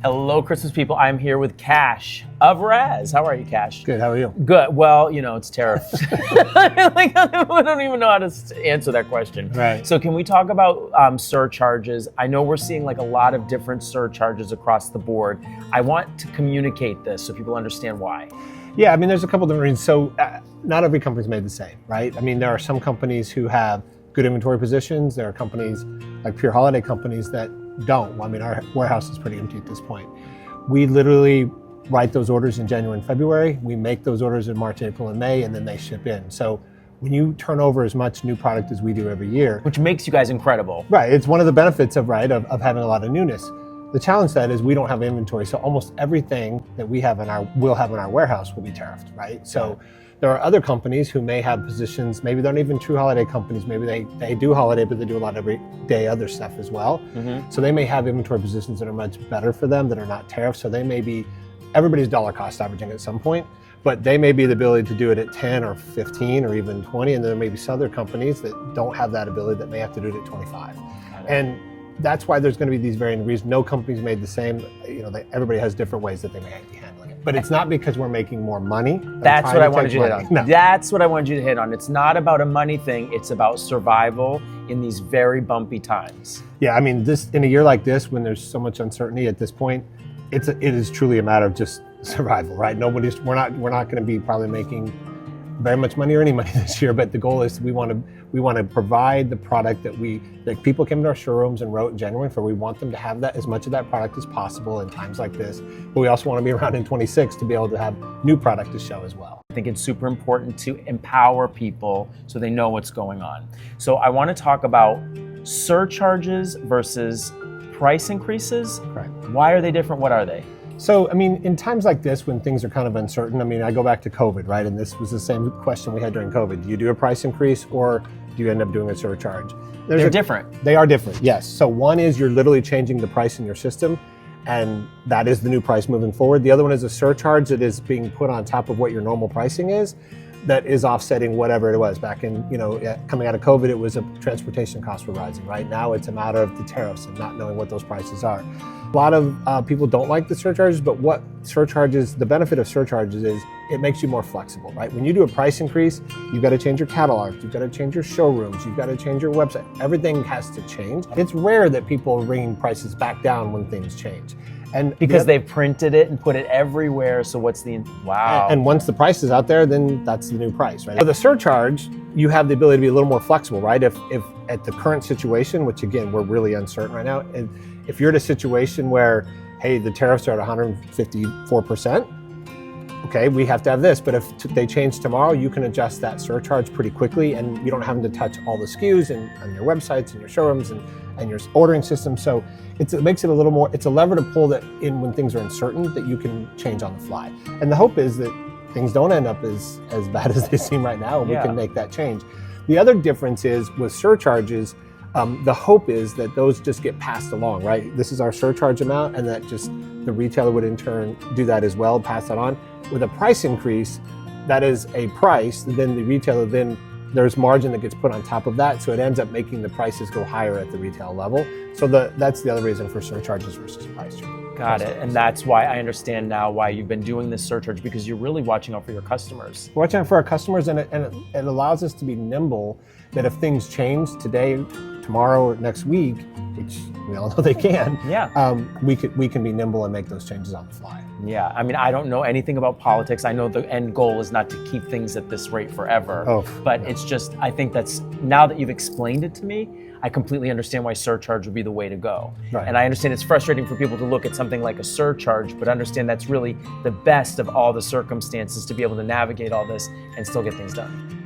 Hello, Christmas people. I'm here with Cash of RAZ. How are you, Cash? Good, how are you? Good. Well, you know, it's tariff. I don't even know how to answer that question. Right. So can we talk about surcharges? I know we're seeing like a lot of different surcharges across the board. I want to communicate this so people understand why. Yeah, I mean, there's a couple different reasons. So not every company's made the same, right? I mean, there are some companies who have good inventory positions. There are companies like pure holiday companies that don't. I mean, our warehouse is pretty empty at this point. We literally write those orders in January and February. We make those orders in March, April, and May, and then they ship in. So when you turn over as much new product as we do every year, which makes you guys incredible. Right, it's one of the benefits of having a lot of newness. The challenge that is we don't have inventory, so almost everything that we'll have in our warehouse will be tariffed, right? So there are other companies who may have positions, maybe they're not even true holiday companies, maybe they do holiday, but they do a lot of everyday other stuff as well. Mm-hmm. So they may have inventory positions that are much better for them, that are not tariffed, so they may be, everybody's dollar cost averaging at some point, but they may be the ability to do it at 10 or 15 or even 20, and there may be some other companies that don't have that ability that may have to do it at 25. And that's why there's going to be these varying reasons. No company's made the same. You know, everybody has different ways that they may be handling it. But it's not because we're making more money. That's what I wanted you to hit on. No. That's what I wanted you to hit on. It's not about a money thing. It's about survival in these very bumpy times. Yeah, I mean, in a year like this, when there's so much uncertainty at this point, it is truly a matter of just survival, right? We're not going to be probably making very much money or any money this year, but the goal is we want to provide the product that people came to our showrooms and wrote in January for. We want them to have that, as much of that product as possible in times like this, but we also want to be around in 26 to be able to have new product to show as well. I think it's super important to empower people so they know what's going on. So I want to talk about surcharges versus price increases. Right. Why are they different? What are they? So, I mean, in times like this, when things are kind of uncertain, I mean, I go back to COVID, right? And this was the same question we had during COVID. Do you do a price increase or do you end up doing a surcharge? They're different. They are different, yes. So one is you're literally changing the price in your system, and that is the new price moving forward. The other one is a surcharge that is being put on top of what your normal pricing is, that is offsetting whatever it was. Back in, coming out of COVID, it was transportation costs were rising. Right now, it's a matter of the tariffs and not knowing what those prices are. A lot of people don't like the surcharges, but the benefit of surcharges is it makes you more flexible, right? When you do a price increase, you've got to change your catalogs, you've got to change your showrooms, you've got to change your website. Everything has to change. It's rare that people are bringing prices back down when things change. And because they've printed it and put it everywhere, so wow. And once the price is out there, then that's the new price, right? With a surcharge, you have the ability to be a little more flexible, right? If at the current situation, which again, we're really uncertain right now, and if you're in a situation where, hey, the tariffs are at 154%, okay, we have to have this, but if they change tomorrow, you can adjust that surcharge pretty quickly, and you don't have to touch all the SKUs on your websites and your showrooms and your ordering system. So it makes it a little more, it's a lever to pull that in when things are uncertain that you can change on the fly. And the hope is that things don't end up as bad as they seem right now, and we can make that change. The other difference is with surcharges, the hope is that those just get passed along, right? This is our surcharge amount, and that just the retailer would in turn do that as well, pass that on. With a price increase, that is a price, then the retailer, then there's margin that gets put on top of that, so it ends up making the prices go higher at the retail level. So that's the other reason for surcharges versus price. Got it, and that's why I understand now why you've been doing this surcharge, because you're really watching out for your customers. We're watching out for our customers, and it allows us to be nimble, that if things change today, tomorrow, or next week, which we all know they can, we can be nimble and make those changes on the fly. Yeah, I mean, I don't know anything about politics. I know the end goal is not to keep things at this rate forever. But it's just, I think now that you've explained it to me, I completely understand why surcharge would be the way to go. Right. And I understand it's frustrating for people to look at something like a surcharge, but understand that's really the best of all the circumstances to be able to navigate all this and still get things done.